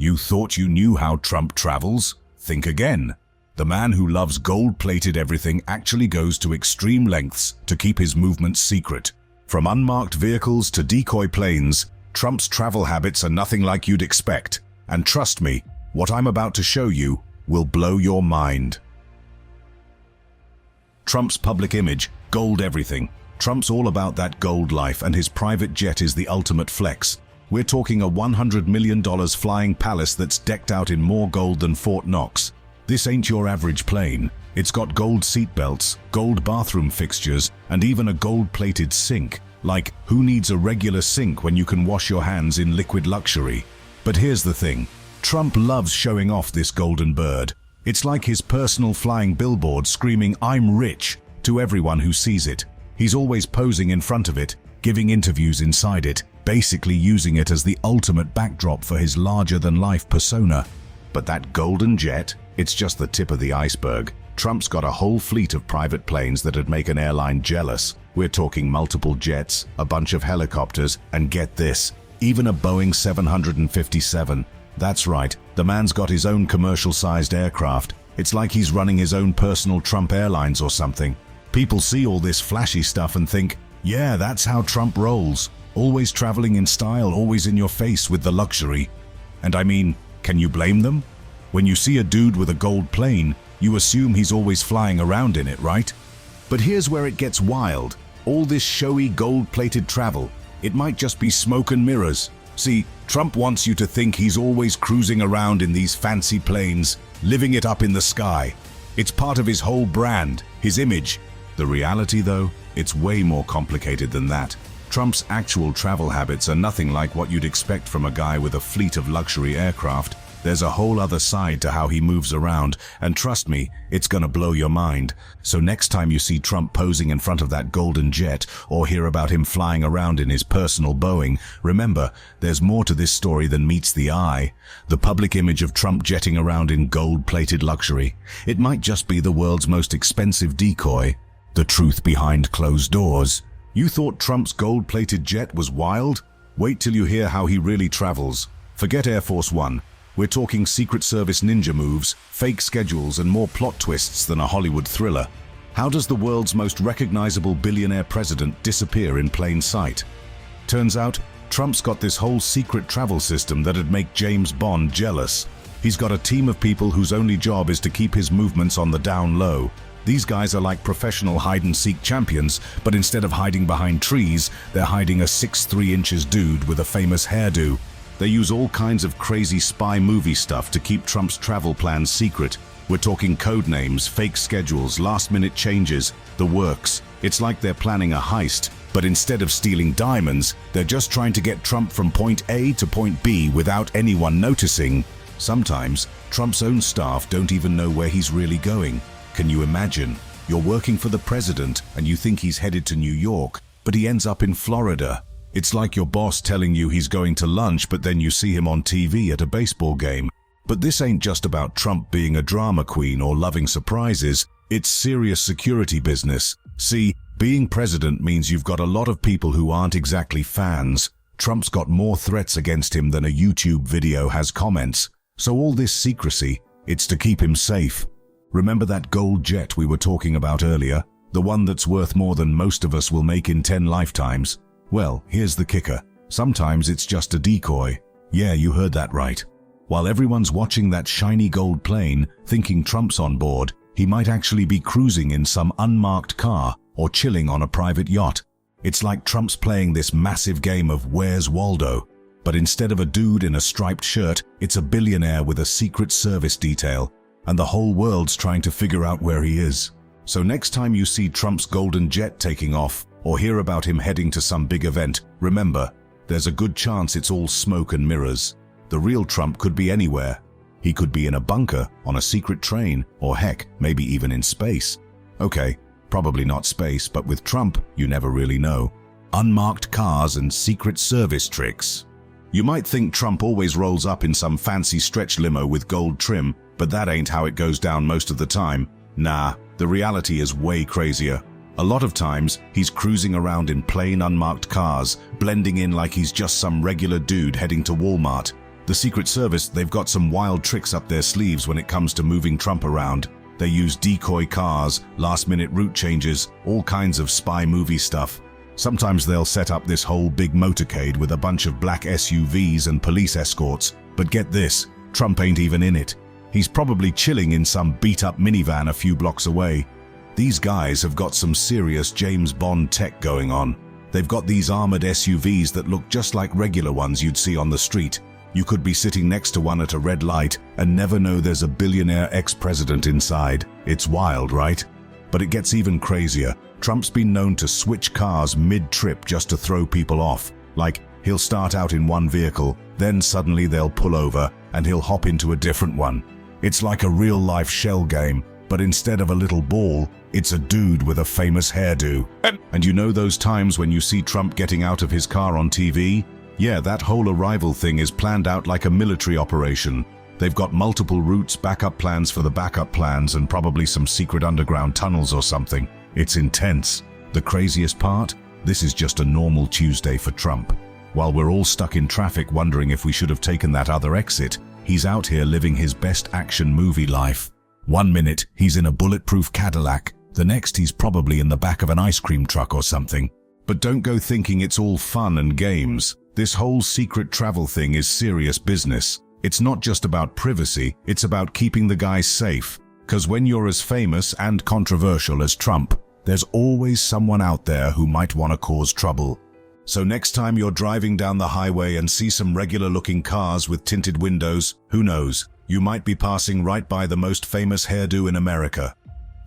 You thought you knew how Trump travels? Think again. The man who loves gold-plated everything actually goes to extreme lengths to keep his movements secret. From unmarked vehicles to decoy planes, Trump's travel habits are nothing like you'd expect. And trust me, what I'm about to show you will blow your mind. Trump's public image, gold everything. Trump's all about that gold life, and his private jet is the ultimate flex. We're talking a $100 million flying palace that's decked out in more gold than Fort Knox. This ain't your average plane. It's got gold seatbelts, gold bathroom fixtures, and even a gold-plated sink. Like, who needs a regular sink when you can wash your hands in liquid luxury? But here's the thing. Trump loves showing off this golden bird. It's like his personal flying billboard screaming, "I'm rich," to everyone who sees it. He's always posing in front of it, giving interviews inside it, basically using it as the ultimate backdrop for his larger-than-life persona. But that golden jet, it's just the tip of the iceberg. Trump's got a whole fleet of private planes that'd make an airline jealous. We're talking multiple jets, a bunch of helicopters, and get this, even a Boeing 757. That's right, the man's got his own commercial-sized aircraft. It's like he's running his own personal Trump Airlines or something. People see all this flashy stuff and think, yeah, that's how Trump rolls. Always traveling in style, always in your face with the luxury. And I mean, can you blame them? When you see a dude with a gold plane, you assume he's always flying around in it, right? But here's where it gets wild. All this showy gold-plated travel, it might just be smoke and mirrors. See, Trump wants you to think he's always cruising around in these fancy planes, living it up in the sky. It's part of his whole brand, his image. The reality, though, it's way more complicated than that. Trump's actual travel habits are nothing like what you'd expect from a guy with a fleet of luxury aircraft. There's a whole other side to how he moves around, and trust me, it's gonna blow your mind. So next time you see Trump posing in front of that golden jet, or hear about him flying around in his personal Boeing, remember, there's more to this story than meets the eye. The public image of Trump jetting around in gold-plated luxury, it might just be the world's most expensive decoy. The truth behind closed doors. You thought Trump's gold-plated jet was wild? Wait till you hear how he really travels. Forget Air Force One. We're talking Secret Service ninja moves, fake schedules, and more plot twists than a Hollywood thriller. How does the world's most recognizable billionaire president disappear in plain sight? Turns out, Trump's got this whole secret travel system that'd make James Bond jealous. He's got a team of people whose only job is to keep his movements on the down low. These guys are like professional hide-and-seek champions, but instead of hiding behind trees, they're hiding a 6'3" dude with a famous hairdo. They use all kinds of crazy spy movie stuff to keep Trump's travel plans secret. We're talking code names, fake schedules, last-minute changes, the works. It's like they're planning a heist, but instead of stealing diamonds, they're just trying to get Trump from point A to point B without anyone noticing. Sometimes, Trump's own staff don't even know where he's really going. Can you imagine? You're working for the president and you think he's headed to New York, but he ends up in Florida. It's like your boss telling you he's going to lunch, but then you see him on TV at a baseball game. But this ain't just about Trump being a drama queen or loving surprises. It's serious security business. See, being president means you've got a lot of people who aren't exactly fans. Trump's got more threats against him than a YouTube video has comments. So all this secrecy, it's to keep him safe. Remember that gold jet we were talking about earlier? The one that's worth more than most of us will make in 10 lifetimes? Well, here's the kicker. Sometimes it's just a decoy. Yeah, you heard that right. While everyone's watching that shiny gold plane, thinking Trump's on board, he might actually be cruising in some unmarked car or chilling on a private yacht. It's like Trump's playing this massive game of Where's Waldo? But instead of a dude in a striped shirt, it's a billionaire with a secret service detail. And the whole world's trying to figure out where he is. So next time you see Trump's golden jet taking off, or hear about him heading to some big event, remember, there's a good chance it's all smoke and mirrors. The real Trump could be anywhere. He could be in a bunker, on a secret train, or heck, maybe even in space. Okay, probably not space, but with Trump, you never really know. Unmarked cars and secret service tricks. You might think Trump always rolls up in some fancy stretch limo with gold trim, but that ain't how it goes down most of the time. Nah, the reality is way crazier. A lot of times, he's cruising around in plain unmarked cars, blending in like he's just some regular dude heading to Walmart. The Secret Service, they've got some wild tricks up their sleeves when it comes to moving Trump around. They use decoy cars, last-minute route changes, all kinds of spy movie stuff. Sometimes they'll set up this whole big motorcade with a bunch of black SUVs and police escorts. But get this, Trump ain't even in it. He's probably chilling in some beat-up minivan a few blocks away. These guys have got some serious James Bond tech going on. They've got these armored SUVs that look just like regular ones you'd see on the street. You could be sitting next to one at a red light and never know there's a billionaire ex-president inside. It's wild, right? But it gets even crazier. Trump's been known to switch cars mid-trip just to throw people off. Like, he'll start out in one vehicle, then suddenly they'll pull over and he'll hop into a different one. It's like a real-life shell game, but instead of a little ball, it's a dude with a famous hairdo. And you know those times when you see Trump getting out of his car on TV? Yeah, that whole arrival thing is planned out like a military operation. They've got multiple routes, backup plans for the backup plans, and probably some secret underground tunnels or something. It's intense. The craziest part? This is just a normal Tuesday for Trump. While we're all stuck in traffic wondering if we should have taken that other exit, he's out here living his best action movie life. One minute, he's in a bulletproof Cadillac. The next, he's probably in the back of an ice cream truck or something. But don't go thinking it's all fun and games. This whole secret travel thing is serious business. It's not just about privacy, it's about keeping the guy safe. 'Cause when you're as famous and controversial as Trump, there's always someone out there who might want to cause trouble. So next time you're driving down the highway and see some regular-looking cars with tinted windows, who knows, you might be passing right by the most famous hairdo in America.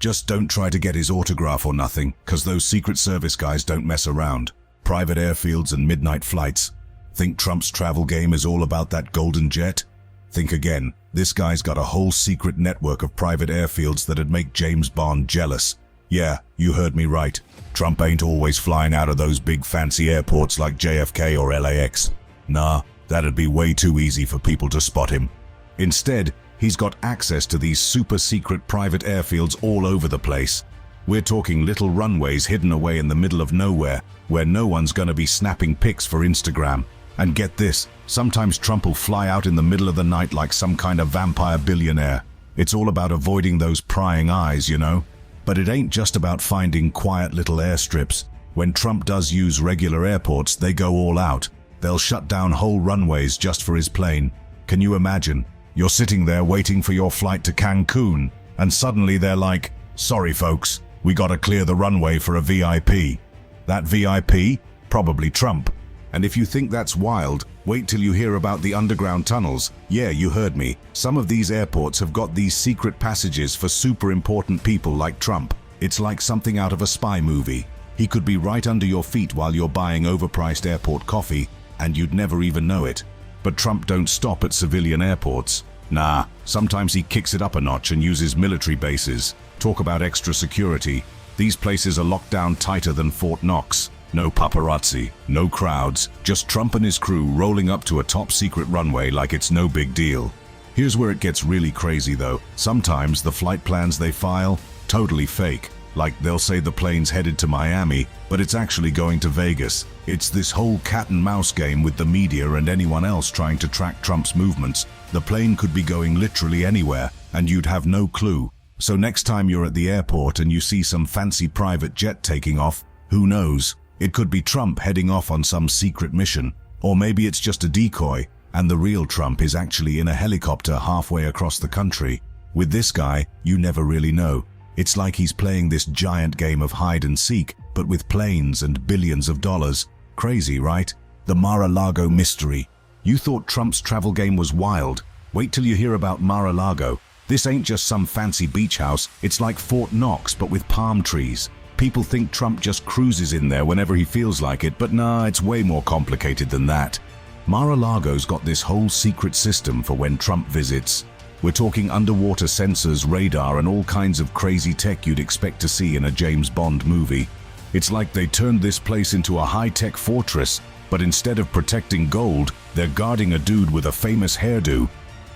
Just don't try to get his autograph or nothing, 'cause those Secret Service guys don't mess around. Private airfields and midnight flights. Think Trump's travel game is all about that golden jet? Think again. This guy's got a whole secret network of private airfields that'd make James Bond jealous. Yeah, you heard me right. Trump ain't always flying out of those big fancy airports like JFK or LAX. Nah, that'd be way too easy for people to spot him. Instead, he's got access to these super secret private airfields all over the place. We're talking little runways hidden away in the middle of nowhere, where no one's gonna be snapping pics for Instagram. And get this, sometimes Trump will fly out in the middle of the night like some kind of vampire billionaire. It's all about avoiding those prying eyes, you know? But it ain't just about finding quiet little airstrips. When Trump does use regular airports, they go all out. They'll shut down whole runways just for his plane. Can you imagine? You're sitting there waiting for your flight to Cancun, and suddenly they're like, "Sorry folks, we gotta clear the runway for a VIP." That VIP? Probably Trump. And if you think that's wild, wait till you hear about the underground tunnels. Yeah, you heard me. Some of these airports have got these secret passages for super important people like Trump. It's like something out of a spy movie. He could be right under your feet while you're buying overpriced airport coffee, and you'd never even know it. But Trump don't stop at civilian airports. Nah, sometimes he kicks it up a notch and uses military bases. Talk about extra security. These places are locked down tighter than Fort Knox. No paparazzi, no crowds, just Trump and his crew rolling up to a top-secret runway like it's no big deal. Here's where it gets really crazy though. Sometimes the flight plans they file, totally fake. Like they'll say the plane's headed to Miami, but it's actually going to Vegas. It's this whole cat and mouse game with the media and anyone else trying to track Trump's movements. The plane could be going literally anywhere, and you'd have no clue. So next time you're at the airport and you see some fancy private jet taking off, who knows? It could be Trump heading off on some secret mission. Or maybe it's just a decoy, and the real Trump is actually in a helicopter halfway across the country. With this guy, you never really know. It's like he's playing this giant game of hide and seek, but with planes and billions of dollars. Crazy, right? The MaraLago mystery. You thought Trump's travel game was wild. Wait till you hear about MaraLago. This ain't just some fancy beach house, it's like Fort Knox but with palm trees. People think Trump just cruises in there whenever he feels like it, but nah, it's way more complicated than that. MaraLago's got this whole secret system for when Trump visits. We're talking underwater sensors, radar, and all kinds of crazy tech you'd expect to see in a James Bond movie. It's like they turned this place into a high-tech fortress, but instead of protecting gold, they're guarding a dude with a famous hairdo.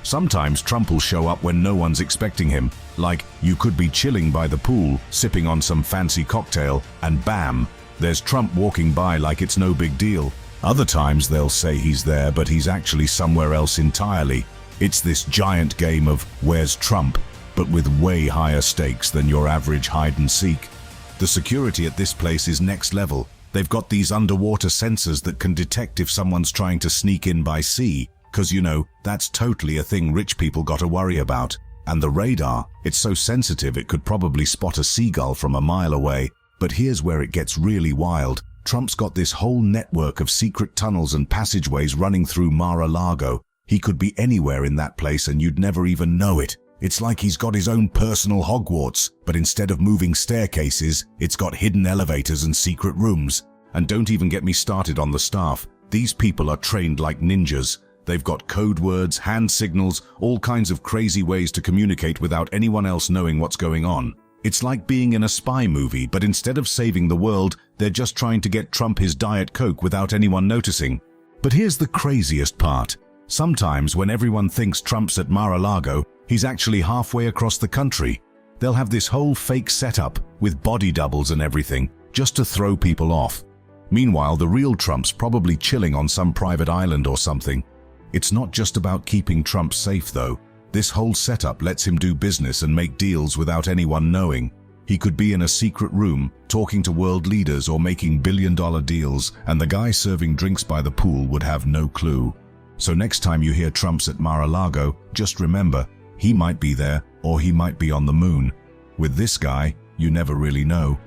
Sometimes Trump will show up when no one's expecting him, like you could be chilling by the pool, sipping on some fancy cocktail, and bam, there's Trump walking by like it's no big deal. Other times they'll say he's there, but he's actually somewhere else entirely. It's this giant game of where's Trump, but with way higher stakes than your average hide and seek. The security at this place is next level. They've got these underwater sensors that can detect if someone's trying to sneak in by sea, because you know, that's totally a thing rich people gotta worry about. And the radar, it's so sensitive it could probably spot a seagull from a mile away. But here's where it gets really wild. Trump's got this whole network of secret tunnels and passageways running through MaraLago. He could be anywhere in that place and you'd never even know it. It's like he's got his own personal Hogwarts, but instead of moving staircases, it's got hidden elevators and secret rooms. And don't even get me started on the staff. These people are trained like ninjas. They've got code words, hand signals, all kinds of crazy ways to communicate without anyone else knowing what's going on. It's like being in a spy movie, but instead of saving the world, they're just trying to get Trump his Diet Coke without anyone noticing. But here's the craziest part. Sometimes when everyone thinks Trump's at MaraLago, he's actually halfway across the country. They'll have this whole fake setup with body doubles and everything, just to throw people off. Meanwhile, the real Trump's probably chilling on some private island or something. It's not just about keeping Trump safe though. This whole setup lets him do business and make deals without anyone knowing. He could be in a secret room, talking to world leaders or making billion-dollar deals, and the guy serving drinks by the pool would have no clue. So next time you hear Trump's at MaraLago, just remember, he might be there or he might be on the moon. With this guy, you never really know.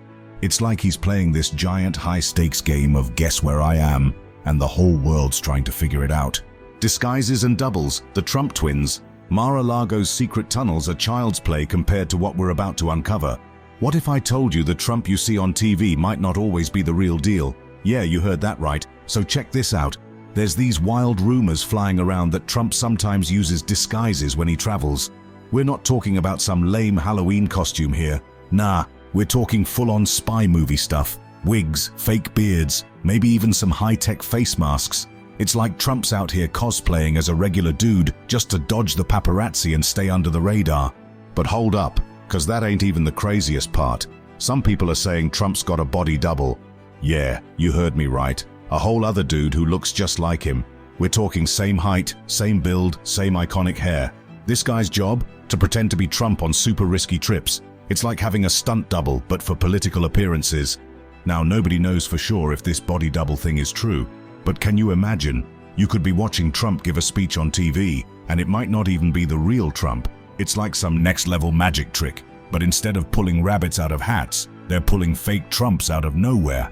It's like he's playing this giant high-stakes game of guess where I am, and the whole world's trying to figure it out. Disguises and doubles, the Trump twins. MaraLago's secret tunnels are child's play compared to what we're about to uncover. What if I told you the Trump you see on TV might not always be the real deal? Yeah, you heard that right. So check this out. There's these wild rumors flying around that Trump sometimes uses disguises when he travels. We're not talking about some lame Halloween costume here. Nah, we're talking full-on spy movie stuff. Wigs, fake beards, maybe even some high-tech face masks. It's like Trump's out here cosplaying as a regular dude just to dodge the paparazzi and stay under the radar. But hold up, because that ain't even the craziest part. Some people are saying Trump's got a body double. Yeah, you heard me right. A whole other dude who looks just like him. We're talking same height, same build, same iconic hair. This guy's job? To pretend to be Trump on super risky trips. It's like having a stunt double, but for political appearances. Now, nobody knows for sure if this body double thing is true. But can you imagine? You could be watching Trump give a speech on TV, and it might not even be the real Trump. It's like some next-level magic trick. But instead of pulling rabbits out of hats, they're pulling fake Trumps out of nowhere.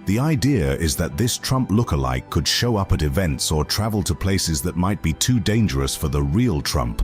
The idea is that this Trump lookalike could show up at events or travel to places that might be too dangerous for the real Trump.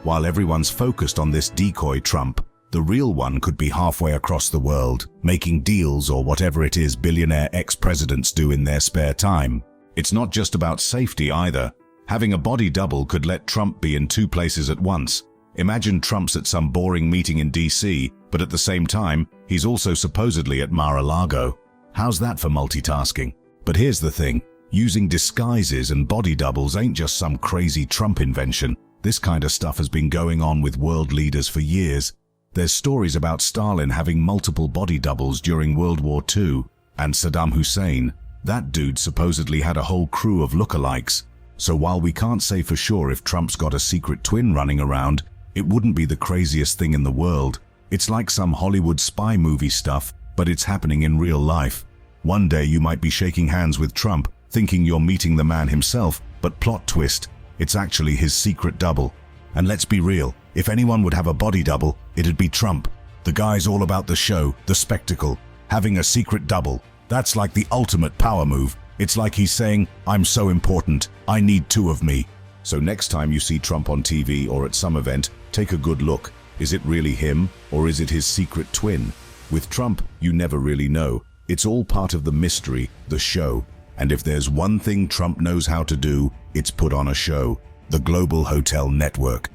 While everyone's focused on this decoy Trump, the real one could be halfway across the world, making deals or whatever it is billionaire ex-presidents do in their spare time. It's not just about safety either. Having a body double could let Trump be in two places at once. Imagine Trump's at some boring meeting in DC, but at the same time, he's also supposedly at MaraLago. How's that for multitasking? But here's the thing. Using disguises and body doubles ain't just some crazy Trump invention. This kind of stuff has been going on with world leaders for years. There's stories about Stalin having multiple body doubles during World War II, and Saddam Hussein. That dude supposedly had a whole crew of lookalikes. So while we can't say for sure if Trump's got a secret twin running around, it wouldn't be the craziest thing in the world. It's like some Hollywood spy movie stuff, but it's happening in real life. One day you might be shaking hands with Trump, thinking you're meeting the man himself, but plot twist, it's actually his secret double. And let's be real, if anyone would have a body double, it'd be Trump. The guy's all about the show, the spectacle, having a secret double. That's like the ultimate power move. It's like he's saying, I'm so important, I need two of me. So next time you see Trump on TV or at some event, take a good look. Is it really him, or is it his secret twin? With Trump, you never really know. It's all part of the mystery, the show. And if there's one thing Trump knows how to do, it's put on a show. The global hotel network.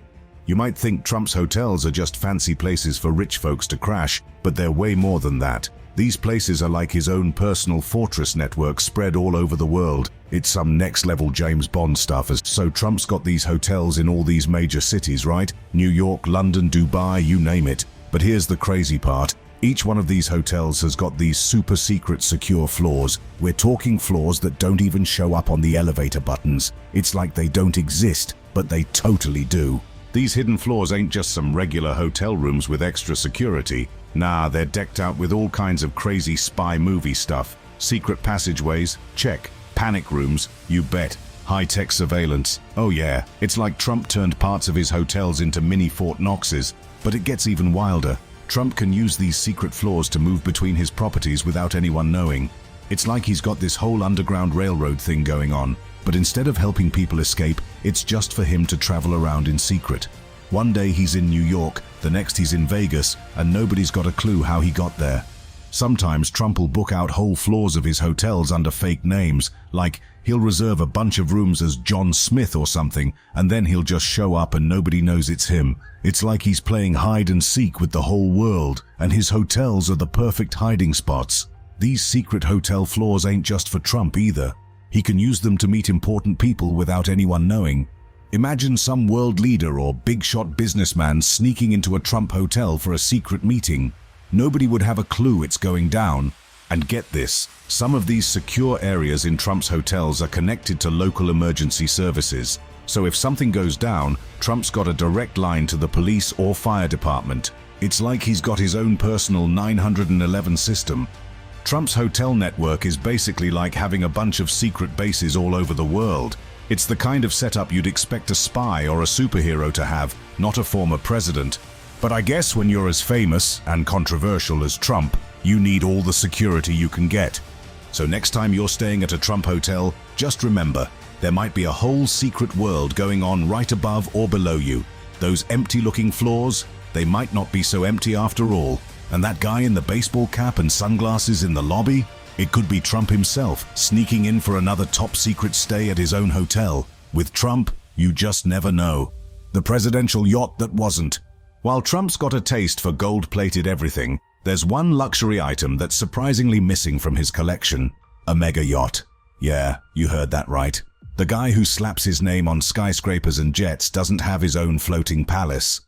You might think Trump's hotels are just fancy places for rich folks to crash, but they're way more than that. These places are like his own personal fortress network spread all over the world. It's some next-level James Bond stuff. So Trump's got these hotels in all these major cities, right? New York, London, Dubai, you name it. But here's the crazy part. Each one of these hotels has got these super secret secure floors. We're talking floors that don't even show up on the elevator buttons. It's like they don't exist, but they totally do. These hidden floors ain't just some regular hotel rooms with extra security. Nah, they're decked out with all kinds of crazy spy movie stuff. Secret passageways? Check. Panic rooms? You bet. High-tech surveillance? Oh yeah, it's like Trump turned parts of his hotels into mini Fort Knoxes. But it gets even wilder. Trump can use these secret floors to move between his properties without anyone knowing. It's like he's got this whole underground railroad thing going on, but instead of helping people escape, it's just for him to travel around in secret. One day he's in New York, the next he's in Vegas, and nobody's got a clue how he got there. Sometimes Trump will book out whole floors of his hotels under fake names, like he'll reserve a bunch of rooms as John Smith or something, and then he'll just show up and nobody knows it's him. It's like he's playing hide and seek with the whole world, and his hotels are the perfect hiding spots. These secret hotel floors ain't just for Trump either. He can use them to meet important people without anyone knowing. Imagine some world leader or big-shot businessman sneaking into a Trump hotel for a secret meeting. Nobody would have a clue it's going down. And get this, some of these secure areas in Trump's hotels are connected to local emergency services. So if something goes down, Trump's got a direct line to the police or fire department. It's like he's got his own personal 911 system. Trump's hotel network is basically like having a bunch of secret bases all over the world. It's the kind of setup you'd expect a spy or a superhero to have, not a former president. But I guess when you're as famous and controversial as Trump, you need all the security you can get. So next time you're staying at a Trump hotel, just remember, there might be a whole secret world going on right above or below you. Those empty-looking floors, they might not be so empty after all. And that guy in the baseball cap and sunglasses in the lobby? It could be Trump himself, sneaking in for another top-secret stay at his own hotel. With Trump, you just never know. The presidential yacht that wasn't. While Trump's got a taste for gold-plated everything, there's one luxury item that's surprisingly missing from his collection. A mega yacht. Yeah, you heard that right. The guy who slaps his name on skyscrapers and jets doesn't have his own floating palace.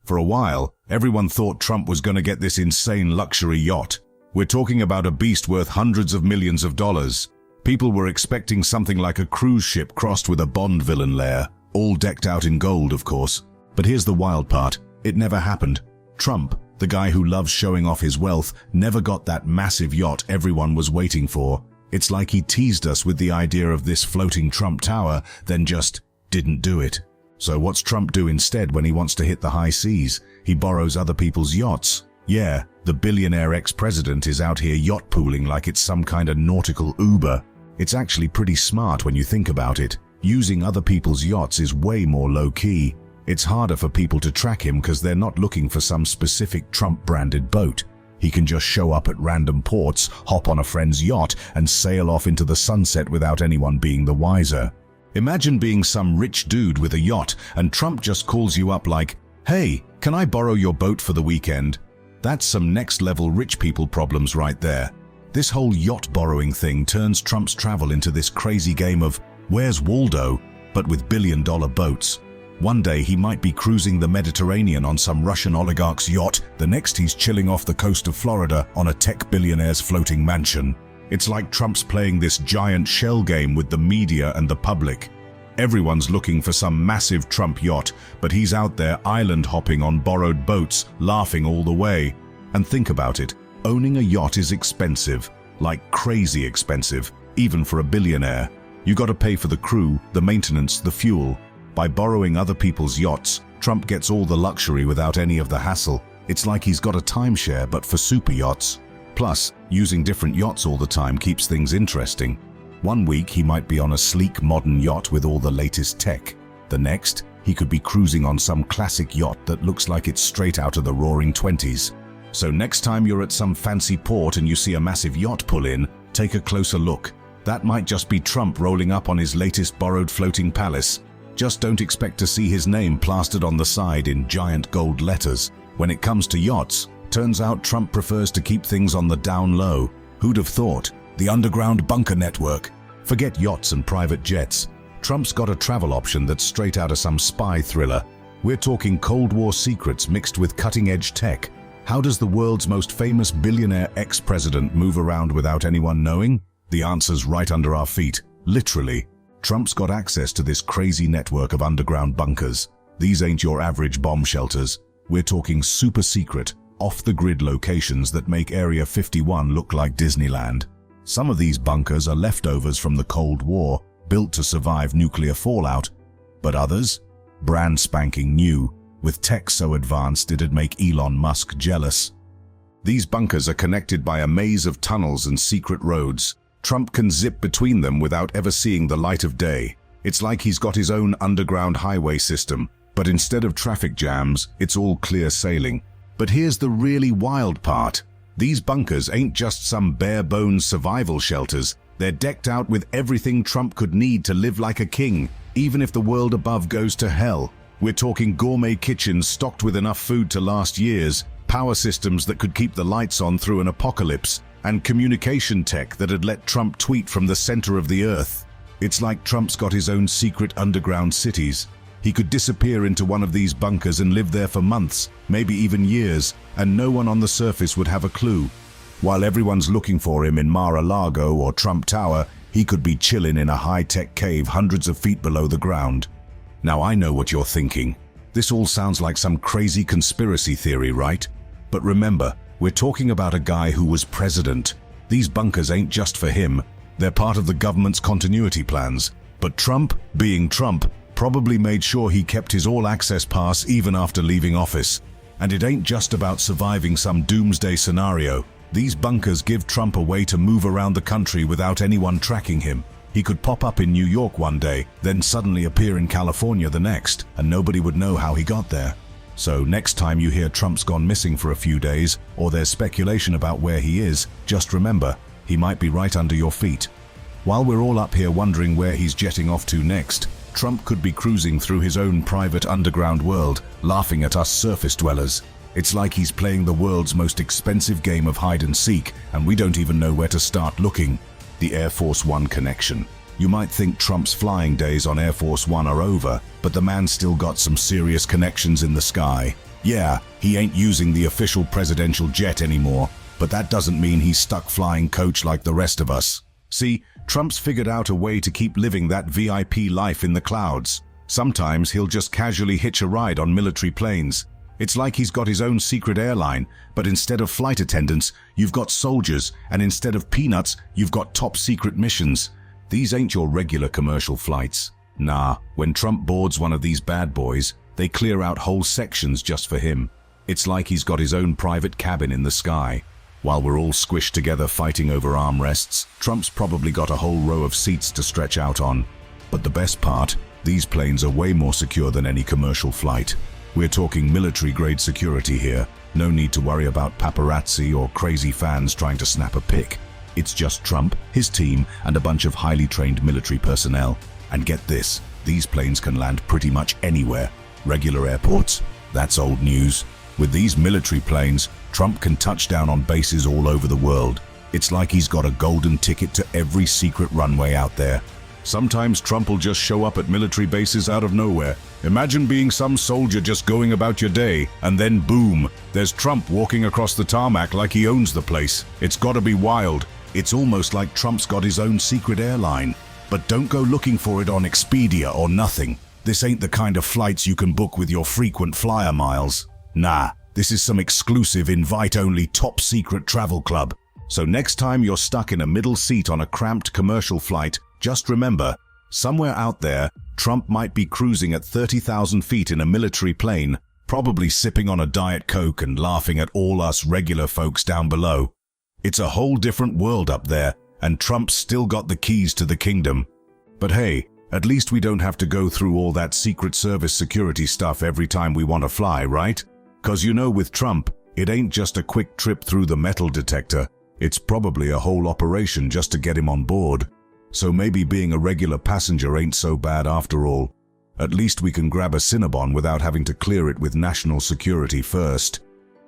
For a while, everyone thought Trump was going to get this insane luxury yacht. We're talking about a beast worth hundreds of millions of dollars. People were expecting something like a cruise ship crossed with a Bond villain lair, all decked out in gold, of course. But here's the wild part. It never happened. Trump, the guy who loves showing off his wealth, never got that massive yacht everyone was waiting for. It's like he teased us with the idea of this floating Trump Tower, then just didn't do it. So what's Trump do instead when he wants to hit the high seas? He borrows other people's yachts. Yeah, the billionaire ex-president is out here yacht pooling like it's some kind of nautical Uber. It's actually pretty smart when you think about it. Using other people's yachts is way more low-key. It's harder for people to track him because they're not looking for some specific Trump-branded boat. He can just show up at random ports, hop on a friend's yacht, and sail off into the sunset without anyone being the wiser. Imagine being some rich dude with a yacht, and Trump just calls you up like, "Hey, can I borrow your boat for the weekend?" That's some next-level rich people problems right there. This whole yacht borrowing thing turns Trump's travel into this crazy game of Where's Waldo, but with billion-dollar boats. One day he might be cruising the Mediterranean on some Russian oligarch's yacht, the next he's chilling off the coast of Florida on a tech billionaire's floating mansion. It's like Trump's playing this giant shell game with the media and the public. Everyone's looking for some massive Trump yacht, but he's out there island hopping on borrowed boats, laughing all the way. And think about it, owning a yacht is expensive, like crazy expensive, even for a billionaire. You gotta pay for the crew, the maintenance, the fuel. By borrowing other people's yachts, Trump gets all the luxury without any of the hassle. It's like he's got a timeshare but for super yachts. Plus, using different yachts all the time keeps things interesting. One week he might be on a sleek modern yacht with all the latest tech. The next, he could be cruising on some classic yacht that looks like it's straight out of the Roaring '20s. So next time you're at some fancy port and you see a massive yacht pull in, take a closer look. That might just be Trump rolling up on his latest borrowed floating palace. Just don't expect to see his name plastered on the side in giant gold letters. When it comes to yachts, turns out Trump prefers to keep things on the down low. Who'd have thought? The underground bunker network. Forget yachts and private jets. Trump's got a travel option that's straight out of some spy thriller. We're talking Cold War secrets mixed with cutting-edge tech. How does the world's most famous billionaire ex-president move around without anyone knowing? The answer's right under our feet, literally. Trump's got access to this crazy network of underground bunkers. These ain't your average bomb shelters. We're talking super secret, off-the-grid locations that make Area 51 look like Disneyland. Some of these bunkers are leftovers from the Cold War, built to survive nuclear fallout, but others? Brand spanking new, with tech so advanced it'd make Elon Musk jealous. These bunkers are connected by a maze of tunnels and secret roads. Trump can zip between them without ever seeing the light of day. It's like he's got his own underground highway system, but instead of traffic jams, it's all clear sailing. But here's the really wild part. These bunkers ain't just some bare-bones survival shelters. They're decked out with everything Trump could need to live like a king, even if the world above goes to hell. We're talking gourmet kitchens stocked with enough food to last years, power systems that could keep the lights on through an apocalypse, and communication tech that'd let Trump tweet from the center of the earth. It's like Trump's got his own secret underground cities. He could disappear into one of these bunkers and live there for months, maybe even years, and no one on the surface would have a clue. While everyone's looking for him in MaraLago or Trump Tower, he could be chilling in a high-tech cave hundreds of feet below the ground. Now I know what you're thinking. This all sounds like some crazy conspiracy theory, right? But remember, we're talking about a guy who was president. These bunkers ain't just for him. They're part of the government's continuity plans. But Trump, being Trump, probably made sure he kept his all-access pass even after leaving office. And it ain't just about surviving some doomsday scenario. These bunkers give Trump a way to move around the country without anyone tracking him. He could pop up in New York one day, then suddenly appear in California the next, and nobody would know how he got there. So next time you hear Trump's gone missing for a few days, or there's speculation about where he is, just remember, he might be right under your feet. While we're all up here wondering where he's jetting off to next, Trump could be cruising through his own private underground world, laughing at us surface dwellers. It's like he's playing the world's most expensive game of hide and seek, and we don't even know where to start looking. The Air Force One connection. You might think Trump's flying days on Air Force One are over, but the man's still got some serious connections in the sky. Yeah, he ain't using the official presidential jet anymore, but that doesn't mean he's stuck flying coach like the rest of us. See, Trump's figured out a way to keep living that VIP life in the clouds. Sometimes he'll just casually hitch a ride on military planes. It's like he's got his own secret airline, but instead of flight attendants, you've got soldiers, and instead of peanuts, you've got top secret missions. These ain't your regular commercial flights. Nah, when Trump boards one of these bad boys, they clear out whole sections just for him. It's like he's got his own private cabin in the sky. While we're all squished together fighting over armrests, Trump's probably got a whole row of seats to stretch out on. But the best part, these planes are way more secure than any commercial flight. We're talking military-grade security here. No need to worry about paparazzi or crazy fans trying to snap a pic. It's just Trump, his team, and a bunch of highly trained military personnel. And get this, these planes can land pretty much anywhere. Regular airports? That's old news. With these military planes, Trump can touch down on bases all over the world. It's like he's got a golden ticket to every secret runway out there. Sometimes Trump will just show up at military bases out of nowhere. Imagine being some soldier just going about your day, and then boom, there's Trump walking across the tarmac like he owns the place. It's gotta be wild. It's almost like Trump's got his own secret airline. But don't go looking for it on Expedia or nothing. This ain't the kind of flights you can book with your frequent flyer miles. Nah, this is some exclusive invite-only top-secret travel club. So next time you're stuck in a middle seat on a cramped commercial flight, just remember, somewhere out there, Trump might be cruising at 30,000 feet in a military plane, probably sipping on a Diet Coke and laughing at all us regular folks down below. It's a whole different world up there, and Trump's still got the keys to the kingdom. But hey, at least we don't have to go through all that Secret Service security stuff every time we want to fly, right? 'Cause you know, with Trump, it ain't just a quick trip through the metal detector. It's probably a whole operation just to get him on board. So maybe being a regular passenger ain't so bad after all. At least we can grab a Cinnabon without having to clear it with national security first.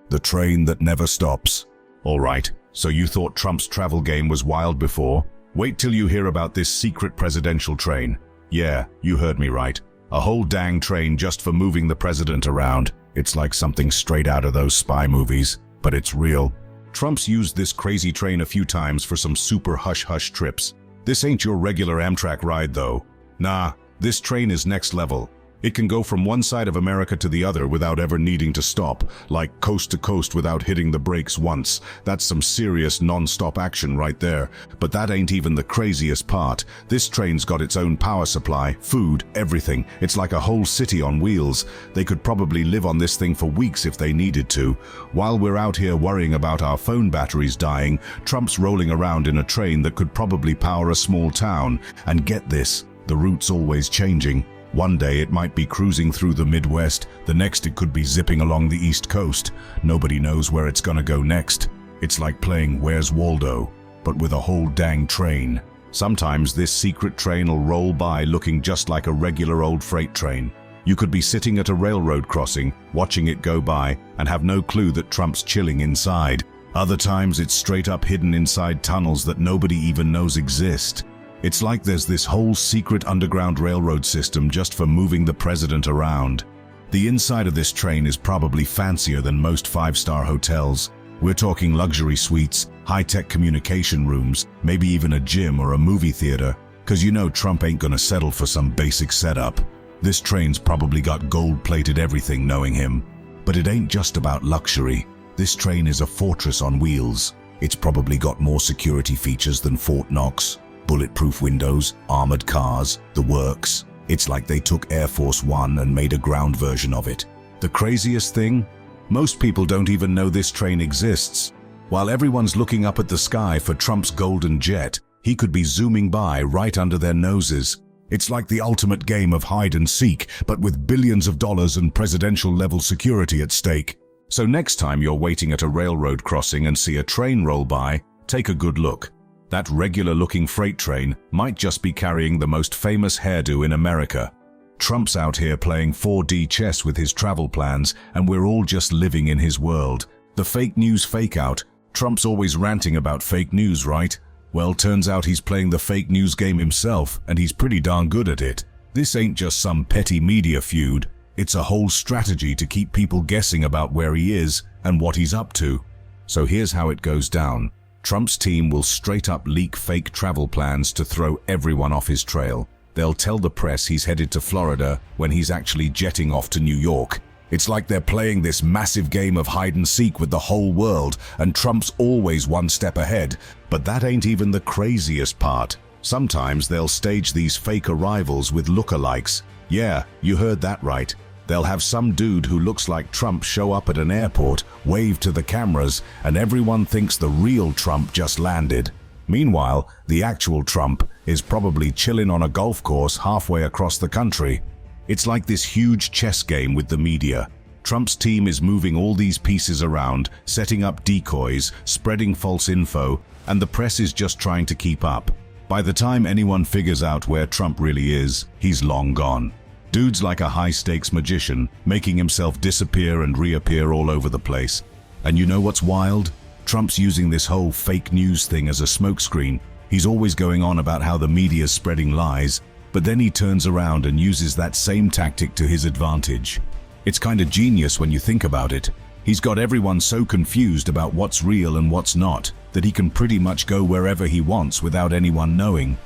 The train that never stops. Alright, so you thought Trump's travel game was wild before? Wait till you hear about this secret presidential train. Yeah, you heard me right. A whole dang train just for moving the president around. It's like something straight out of those spy movies. but it's real. Trump's used this crazy train a few times for some super hush-hush trips. This ain't your regular Amtrak ride though. Nah, this train is next level. It can go from one side of America to the other without ever needing to stop, like coast to coast without hitting the brakes once. That's some serious non-stop action right there. But that ain't even the craziest part. This train's got its own power supply, food, everything. It's like a whole city on wheels. They could probably live on this thing for weeks if they needed to. While we're out here worrying about our phone batteries dying, Trump's rolling around in a train that could probably power a small town. And get this, the route's always changing. One day it might be cruising through the Midwest, the next it could be zipping along the East Coast. Nobody knows where it's gonna go next. It's like playing Where's Waldo, but with a whole dang train. Sometimes this secret train will roll by looking just like a regular old freight train. You could be sitting at a railroad crossing, watching it go by, and have no clue that Trump's chilling inside. Other times it's straight up hidden inside tunnels that nobody even knows exist. It's like there's this whole secret underground railroad system just for moving the president around. The inside of this train is probably fancier than most five-star hotels. We're talking luxury suites, high-tech communication rooms, maybe even a gym or a movie theater, because you know Trump ain't gonna settle for some basic setup. This train's probably got gold-plated everything knowing him. But it ain't just about luxury. This train is a fortress on wheels. It's probably got more security features than Fort Knox. Bulletproof windows, armored cars, the works. It's like they took Air Force One and made a ground version of it. The craziest thing? Most people don't even know this train exists. While everyone's looking up at the sky for Trump's golden jet, he could be zooming by right under their noses. It's like the ultimate game of hide and seek, but with billions of dollars and presidential level security at stake. So next time you're waiting at a railroad crossing and see a train roll by, take a good look. That regular-looking freight train might just be carrying the most famous hairdo in America. Trump's out here playing 4D chess with his travel plans, and we're all just living in his world. The fake news fake-out. Trump's always ranting about fake news, right? Well, turns out he's playing the fake news game himself, and he's pretty darn good at it. This ain't just some petty media feud. It's a whole strategy to keep people guessing about where he is and what he's up to. So here's how it goes down. Trump's team will straight up leak fake travel plans to throw everyone off his trail. They'll tell the press he's headed to Florida when he's actually jetting off to New York. It's like they're playing this massive game of hide and seek with the whole world, and Trump's always one step ahead. But that ain't even the craziest part. Sometimes they'll stage these fake arrivals with lookalikes. Yeah, you heard that right. They'll have some dude who looks like Trump show up at an airport, wave to the cameras, and everyone thinks the real Trump just landed. Meanwhile, the actual Trump is probably chilling on a golf course halfway across the country. It's like this huge chess game with the media. Trump's team is moving all these pieces around, setting up decoys, spreading false info, and the press is just trying to keep up. By the time anyone figures out where Trump really is, he's long gone. Dude's like a high-stakes magician, making himself disappear and reappear all over the place. And you know what's wild? Trump's using this whole fake news thing as a smokescreen. He's always going on about how the media's spreading lies, but then he turns around and uses that same tactic to his advantage. It's kind of genius when you think about it. He's got everyone so confused about what's real and what's not, that he can pretty much go wherever he wants without anyone knowing.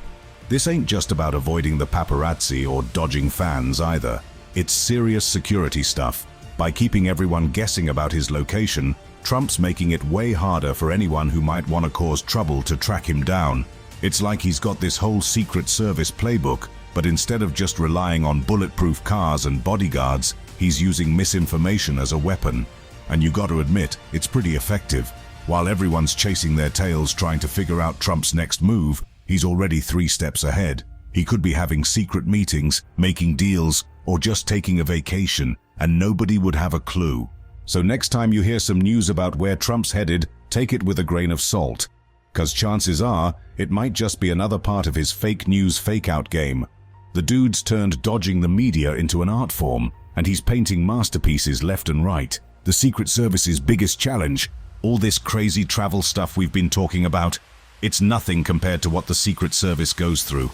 This ain't just about avoiding the paparazzi or dodging fans either. It's serious security stuff. By keeping everyone guessing about his location, Trump's making it way harder for anyone who might want to cause trouble to track him down. It's like he's got this whole Secret Service playbook, but instead of just relying on bulletproof cars and bodyguards, he's using misinformation as a weapon. And you got to admit, it's pretty effective. While everyone's chasing their tails trying to figure out Trump's next move, he's already 3 steps ahead. He could be having secret meetings, making deals, or just taking a vacation, and nobody would have a clue. So next time you hear some news about where Trump's headed, take it with a grain of salt. 'Cause chances are, it might just be another part of his fake news fake-out game. The dude's turned dodging the media into an art form, and he's painting masterpieces left and right. The Secret Service's biggest challenge, all this crazy travel stuff we've been talking about, it's nothing compared to what the Secret Service goes through.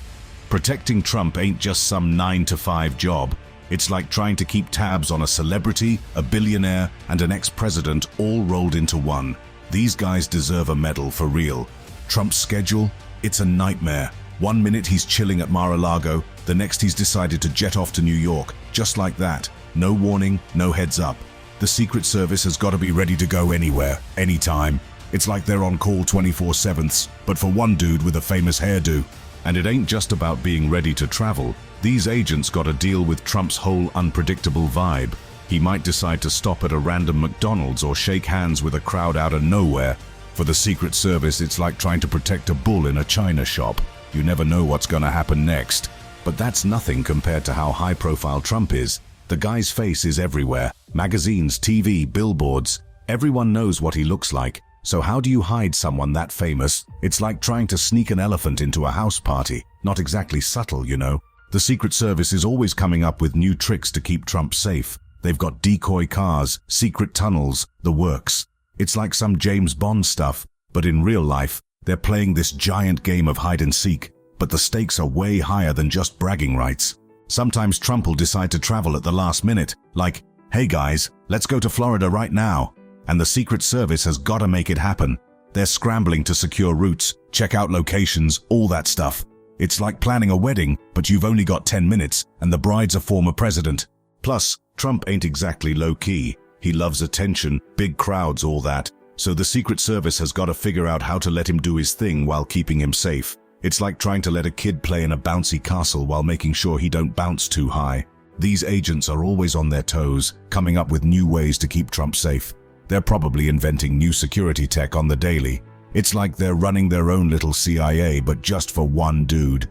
Protecting Trump ain't just some 9-to-5 job. It's like trying to keep tabs on a celebrity, a billionaire, and an ex-president all rolled into one. These guys deserve a medal for real. Trump's schedule? It's a nightmare. One minute he's chilling at MaraLago, the next he's decided to jet off to New York, just like that. No warning, no heads up. The Secret Service has got to be ready to go anywhere, anytime. It's like they're on call 24/7, but for one dude with a famous hairdo. And it ain't just about being ready to travel. These agents got to deal with Trump's whole unpredictable vibe. He might decide to stop at a random McDonald's or shake hands with a crowd out of nowhere. For the Secret Service, it's like trying to protect a bull in a china shop. You never know what's gonna happen next. But that's nothing compared to how high-profile Trump is. The guy's face is everywhere. Magazines, TV, billboards. Everyone knows what he looks like. So how do you hide someone that famous? It's like trying to sneak an elephant into a house party. Not exactly subtle, you know. The Secret Service is always coming up with new tricks to keep Trump safe. They've got decoy cars, secret tunnels, the works. It's like some James Bond stuff, but in real life, they're playing this giant game of hide and seek. But the stakes are way higher than just bragging rights. Sometimes Trump will decide to travel at the last minute, like, hey guys, let's go to Florida right now. And the Secret Service has got to make it happen. They're scrambling to secure routes, check out locations, all that stuff. It's like planning a wedding, but you've only got 10 minutes, and the bride's a former president. Plus, Trump ain't exactly low-key. He loves attention, big crowds, all that. So the Secret Service has got to figure out how to let him do his thing while keeping him safe. It's like trying to let a kid play in a bouncy castle while making sure he don't bounce too high. These agents are always on their toes, coming up with new ways to keep Trump safe. They're probably inventing new security tech on the daily. It's like they're running their own little CIA, but just for one dude.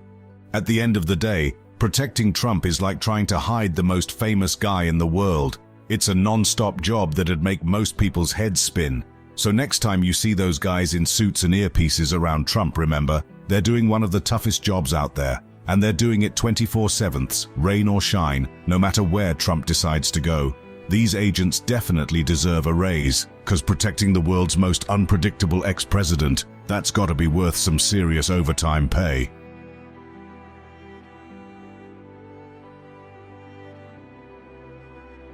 At the end of the day, protecting Trump is like trying to hide the most famous guy in the world. It's a non-stop job that'd make most people's heads spin. So next time you see those guys in suits and earpieces around Trump, remember, they're doing one of the toughest jobs out there. And they're doing it 24/7, rain or shine, no matter where Trump decides to go. These agents definitely deserve a raise, because protecting the world's most unpredictable ex-president, that's gotta be worth some serious overtime pay.